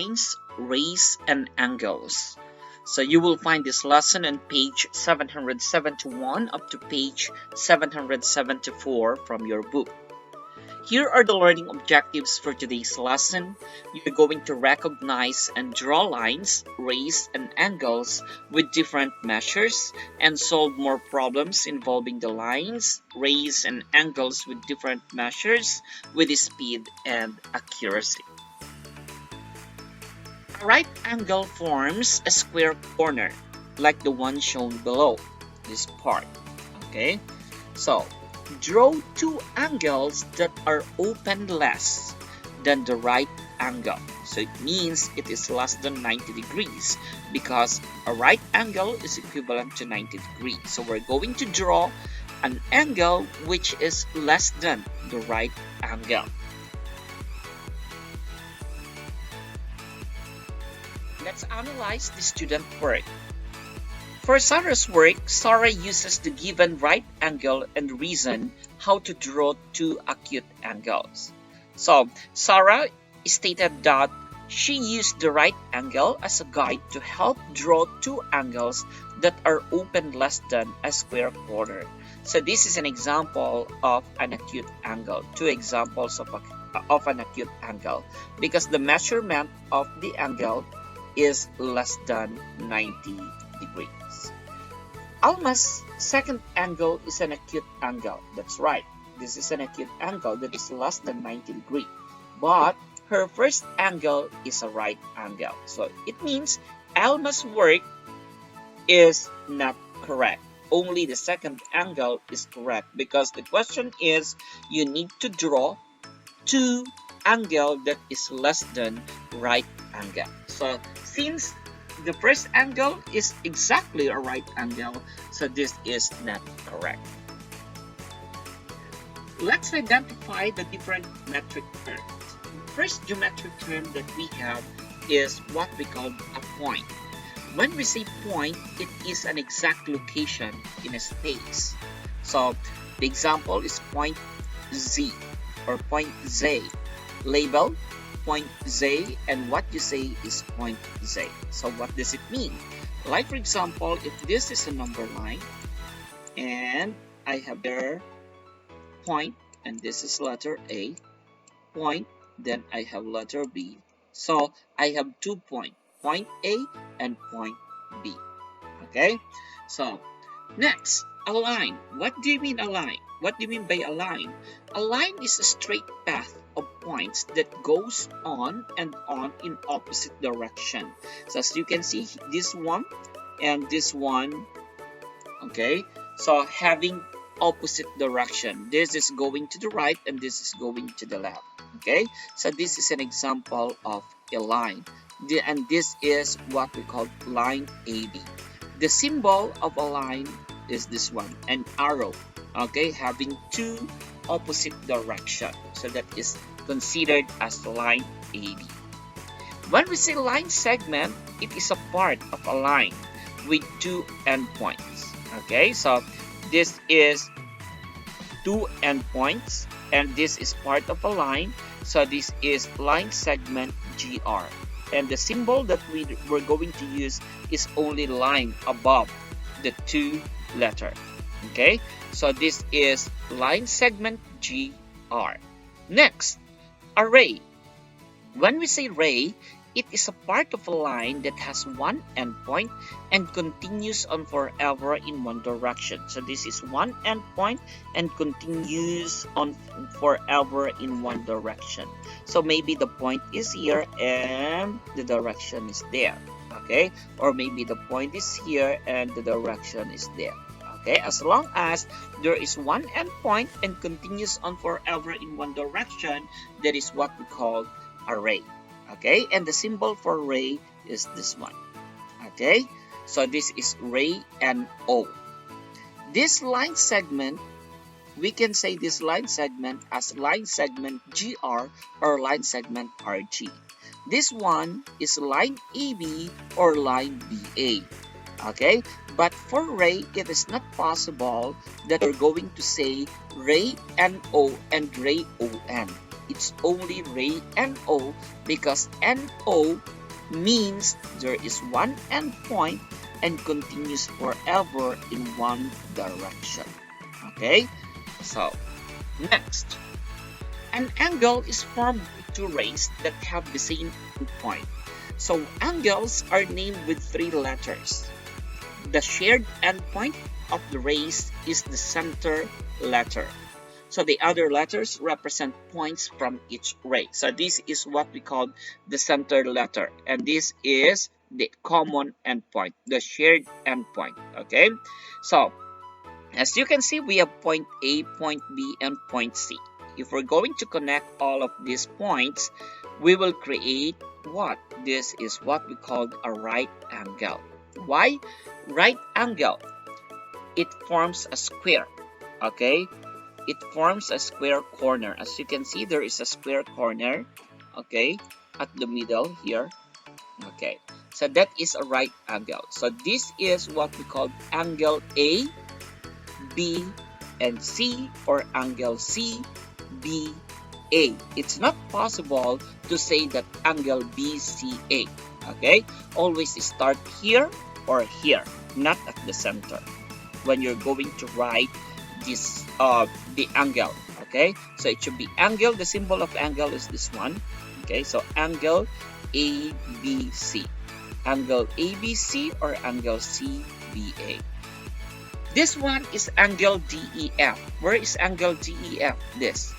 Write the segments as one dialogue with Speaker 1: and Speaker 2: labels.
Speaker 1: lines, rays, and angles. So you will find this lesson on page 771 up to page 774 from your book. Here are the learning objectives for today's lesson. You're going to recognize and draw lines, rays, and angles with different measures and solve more problems involving the lines, rays, and angles with different measures with speed and accuracy. A right angle forms a square corner like the one shown below, this part. Okay, so draw two angles that are open less than the right angle. So it means it is less than 90 degrees because a right angle is equivalent to 90 degrees. So we're going to draw an angle which is less than the right angle. Let's analyze the student work. For Sarah's work, Sarah uses the given right angle and reason how to draw two acute angles. So, Sarah stated that she used the right angle as a guide to help draw two angles that are open less than a square corner. So this is an example of an acute angle, two examples of an acute angle, because the measurement of the angle is less than 90 degrees. Alma's second angle is an acute angle. That's right. This is an acute angle that is less than 90 degrees. But her first angle is a right angle. So it means Alma's work is not correct. Only the second angle is correct because the question is you need to draw two angle that is less than right angle. So since the first angle is exactly a right angle, so this is not correct. Let's identify the different metric terms. First geometric term that we have is what we call a point. When we say point, it is an exact location in a space. So the example is point Z or point Z. Label point Z, and what you say is point Z. So what does it mean? Like for example, if this is a number line and I have there point and this is letter A, point, then I have letter B. So I have 2 points, point A and point B. Okay, so next, a line. What do you mean a line? What do you mean by a line? A line is a straight path of points that goes on and on in opposite direction. So as you can see, this one and this one, okay, so having opposite direction. This is going to the right and this is going to the left. Okay, so this is an example of a line, and this is what we call line AB. The symbol of a line is this one, an arrow, okay, having two opposite direction. So that is considered as line AB. When we say line segment, it is a part of a line with two endpoints. Okay, so this is two endpoints and this is part of a line. So this is line segment GR. And the symbol that we're going to use is only line above the two letter. Okay, so this is line segment GR. Next, a ray. When we say ray, it is a part of a line that has one endpoint and continues on forever in one direction. So this is one endpoint and continues on forever in one direction. So maybe the point is here and the direction is there. Okay, or maybe the point is here and the direction is there. Okay, as long as there is one endpoint and continues on forever in one direction, that is what we call a ray. Okay, and the symbol for ray is this one. Okay, so this is ray and O. This line segment, we can say this line segment as line segment GR or line segment RG. This one is line AB or line BA. Okay, but for ray, it is not possible that we're going to say ray NO and ray ON. it's only ray NO, because NO means there is one endpoint and continues forever in one direction. Okay, so next, an angle is formed by two rays that have the same endpoint. So angles are named with three letters. The shared endpoint of the rays is the center letter. So the other letters represent points from each ray. So this is what we call the center letter. And this is the common endpoint, the shared endpoint. Okay. So as you can see, we have point A, point B, and point C. If we're going to connect all of these points, we will create what? This is what we call a right angle. Why? Right angle. It forms a square. Okay? It forms a square corner. As you can see, there is a square corner. Okay? At the middle here. Okay. So that is a right angle. So this is what we call angle A, B, and C, or angle C, B, A. It's not possible to say that angle BCA. Okay? Always start here or here, not at the center when you're going to write this the angle. Okay, so it should be angle. The symbol of angle is this one. Okay, so angle ABC, angle ABC, or angle CBA. This one is angle DEF. Where is angle DEF? This.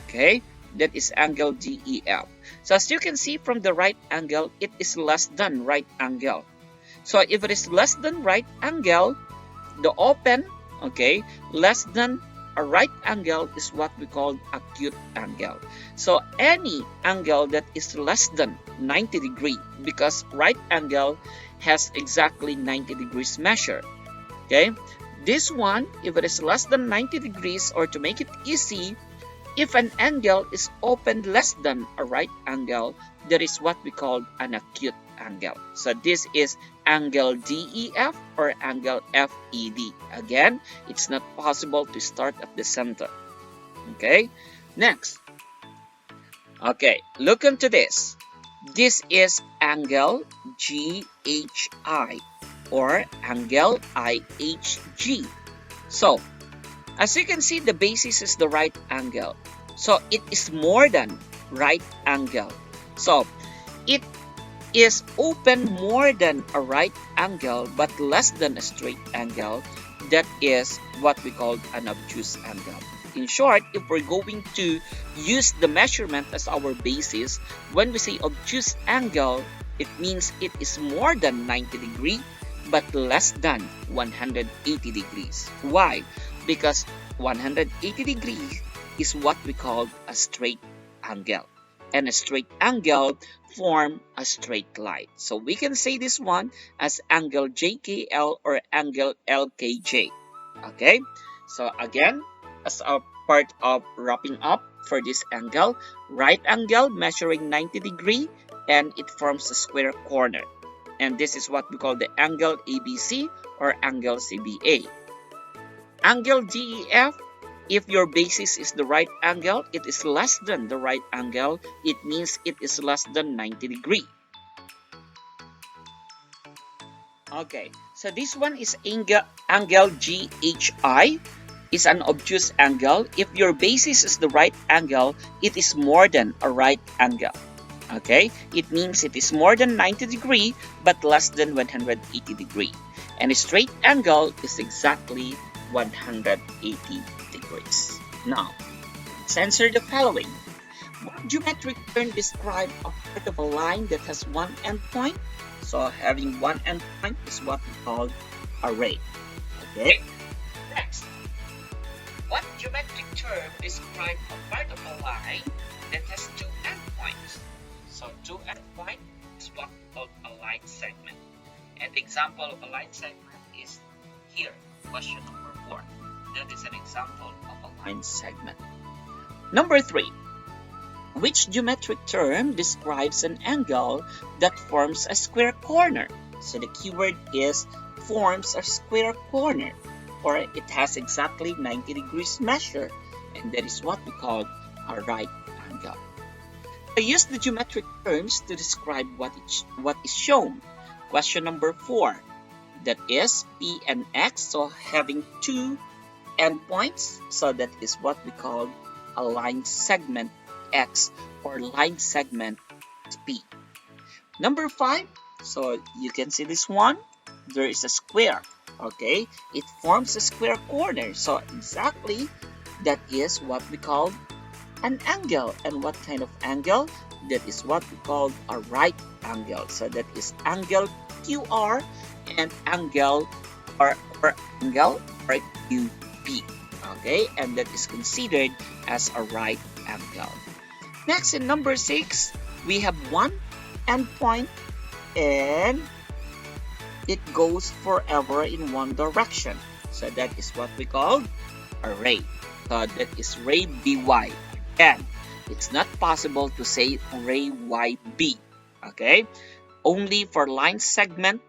Speaker 1: Okay, that is angle DEF. So as you can see from the right angle, it is less than right angle. So if it is less than right angle, the open, okay, less than a right angle is what we call acute angle. So any angle that is less than 90 degrees, because right angle has exactly 90 degrees measure. Okay, this one, if it is less than 90 degrees, or to make it easy, if an angle is open less than a right angle, that is what we call an acute angle. So this is angle DEF or angle FED. Again, it's not possible to start at the center. Okay, next. Okay, look into this. This is angle GHI or angle IHG. So, as you can see, the basis is the right angle. So, it is more than right angle. So, it is open more than a right angle but less than a straight angle. That is what we call an obtuse angle. In short, if we're going to use the measurement as our basis, when we say obtuse angle, it means it is more than 90 degrees but less than 180 degrees. Why? Because 180 degrees is what we call a straight angle. And a straight angle form a straight line. So we can say this one as angle JKL or angle LKJ. Okay? So again, as a part of wrapping up for this angle, right angle measuring 90 degrees and it forms a square corner. And this is what we call the angle ABC or angle CBA. Angle DEF, if your basis is the right angle, it is less than the right angle, it means it is less than 90 degrees. Okay, so this one is angle GHI, is an obtuse angle. If your basis is the right angle, it is more than a right angle. Okay, it means it is more than 90 degrees but less than 180 degrees. And a straight angle is exactly 180 degrees. Now, let's answer the following. What geometric term describes a part of a line that has one endpoint? So having one endpoint is what we call a ray. Okay. Next, what geometric term describes a part of a line that has two endpoints? So two endpoints is what we call a line segment. And the example of a line segment is here, question number 4. That is an example of a line segment. Number 3. Which geometric term describes an angle that forms a square corner? So the keyword is forms a square corner, or it has exactly 90 degrees measure, and that is what we call a right angle. I use the geometric terms to describe what is shown. Question number 4, that is P and X, so having two endpoints, so that is what we call a line segment X or line segment P. Number 5, so you can see this one, there is a square, okay? It forms a square corner, so exactly that is what we call an angle. And what kind of angle? That is what we call a right angle. So that is angle QR and angle or angle or QP. Okay, and that is considered as a right angle. Next, in number 6, we have one endpoint and it goes forever in one direction. So that is what we call a ray. So that is ray BY. Again, it's not possible to say ray YB. Okay, only for line segment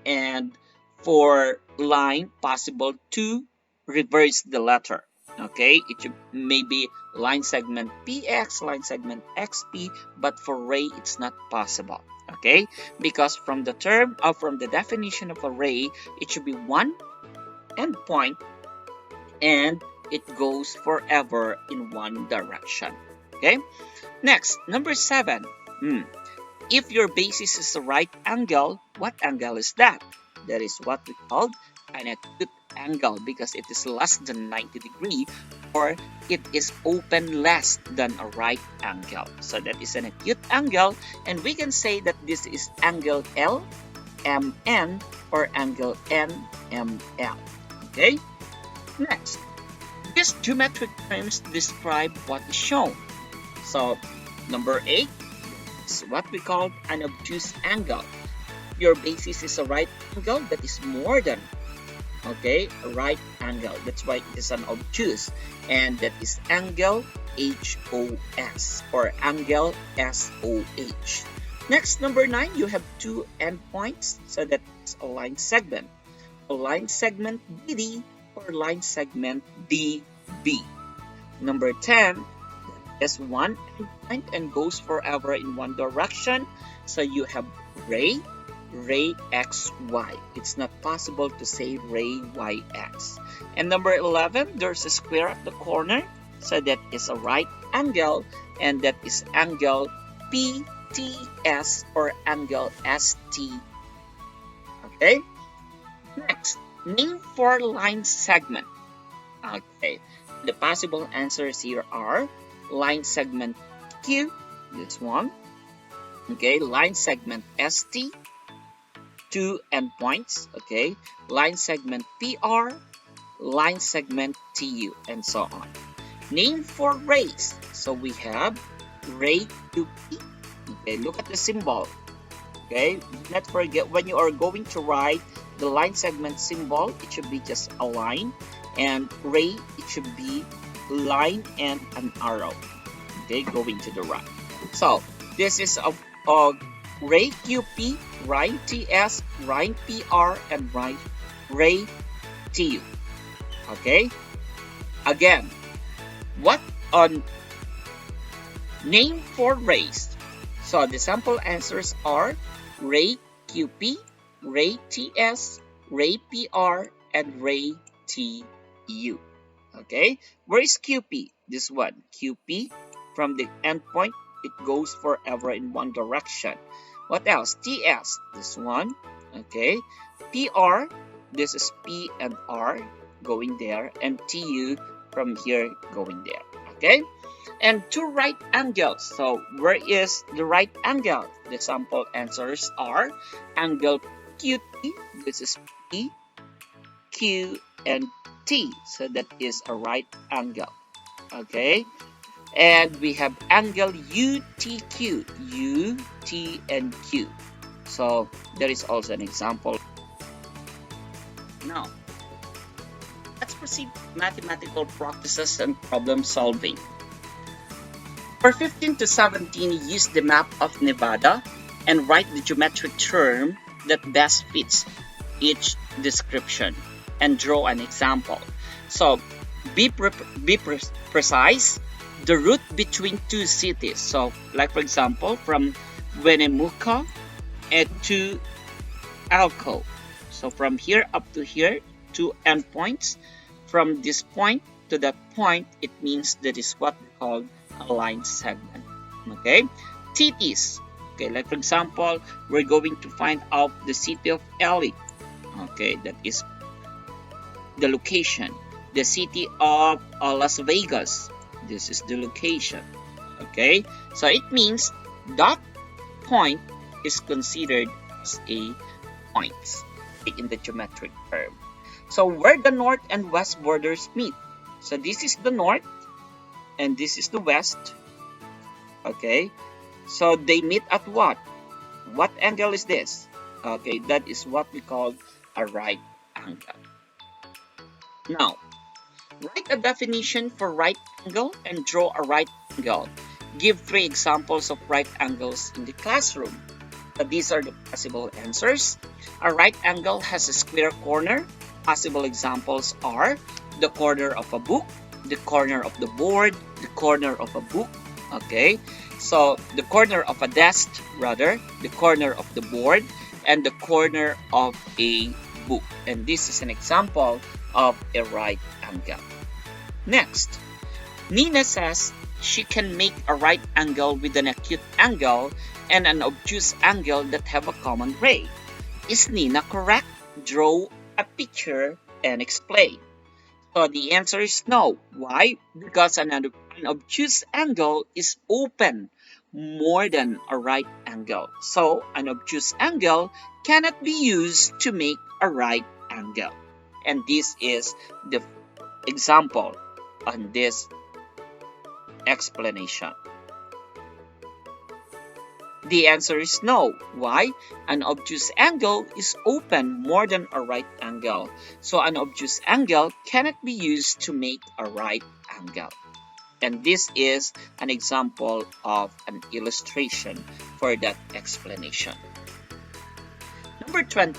Speaker 1: and for line possible to reverse the letter. Okay, it should maybe line segment PX, line segment XP, but for ray it's not possible. Okay, because from the term or from the definition of a ray, it should be one endpoint and it goes forever in one direction. Okay, next, number 7. If your basis is a right angle, what angle is that? That is what we call an acute angle because it is less than 90 degrees or it is open less than a right angle. So that is an acute angle, and we can say that this is angle LMN or angle NML. Okay? Next, these geometric terms describe what is shown. So number 8 is what we call an obtuse angle. Your basis is a right angle that is more than, okay, a right angle. That's why it is an obtuse, and that is angle HOS or angle SOH. Next, number 9, you have two endpoints, so that's a line segment. A line segment BD or line segment DB. Number 10 is one endpoint and goes forever in one direction, so you have ray XY. It's not possible to say ray YX. And number 11, there's a square at the corner, so that is a right angle, and that is angle PTS or angle ST. Okay? Next, name for line segment. Okay, the possible answers here are line segment Q, this one. Okay, line segment ST, two endpoints. Okay, line segment PR, line segment TU, and so on. Name for rays. So we have ray QP. Okay, look at the symbol. Okay, do not forget when you are going to write the line segment symbol, it should be just a line, and ray, it should be line and an arrow. Okay, going to the right. So this is a ray QP, ray TS, ray PR, and ray TU. Okay, again, what on name for rays? So the sample answers are ray QP, ray TS, ray PR, and ray TU. Okay, where is QP? This one, QP, from the endpoint, it goes forever in one direction. What else? TS, this one. Okay, PR, this is P and R going there, and TU from here going there. Okay, and two right angles. So where is the right angle? The sample answers are angle QT, this is P, Q, and T. So that is a right angle. Okay, and we have angle UTQ, U, T, and Q. So there is also an example. Now, let's proceed with mathematical practices and problem solving. For 15 to 17, use the map of Nevada and write the geometric term that best fits each description and draw an example. So be precise, the route between two cities. So, like for example, from Winnemucca to Alco. So from here up to here, two endpoints. From this point to that point, it means that is what we call a line segment. Okay, cities. Okay, like for example, we're going to find out the city of LA. Okay, that is the location. The city of Las Vegas. This is the location. Okay, so it means that point is considered as a point in the geometric term. So where the north and west borders meet. So this is the north and this is the west. Okay, so they meet at what? What angle is this? Okay, that is what we call a right angle. Now, write a definition for right angle and draw a right angle. Give 3 examples of right angles in the classroom. These are the possible answers. A right angle has a square corner. Possible examples are the corner of a book, the corner of the board, the corner of a book. Okay, so the corner of a desk, rather, the corner of the board, and the corner of a book. And this is an example of a right angle. Next, Nina says she can make a right angle with an acute angle and an obtuse angle that have a common ray. Is Nina correct? Draw a picture and explain. So the answer is no. Why? Because an obtuse angle is open more than a right angle. So an obtuse angle cannot be used to make a right angle. And this is the example on this explanation. The answer is no. Why? An obtuse angle is open more than a right angle. So an obtuse angle cannot be used to make a right angle. And this is an example of an illustration for that explanation. Number 20.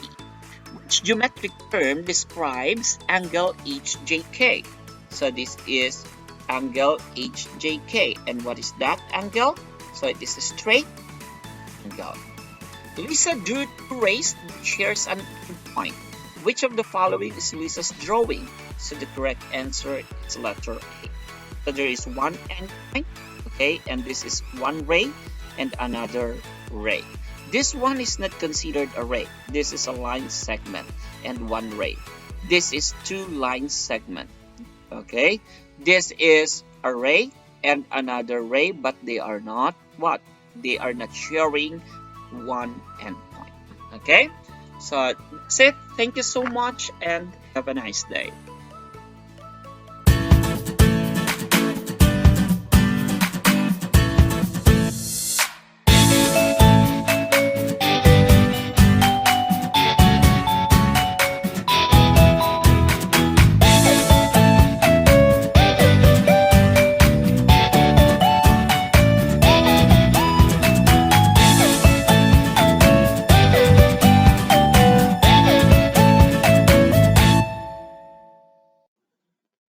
Speaker 1: Which geometric term describes angle HJK? So this is angle HJK. And what is that angle? So it is a straight angle. Lisa drew 2 rays which shares an endpoint. Which of the following is Lisa's drawing? So the correct answer is letter A. So there is one endpoint, okay, and this is one ray and another ray. This one is not considered a ray. This is a line segment and one ray. This is 2 line segment, okay. This is a ray and another ray, but they are not what? They are not sharing one endpoint, okay. So that's it. Thank you so much and have a nice day.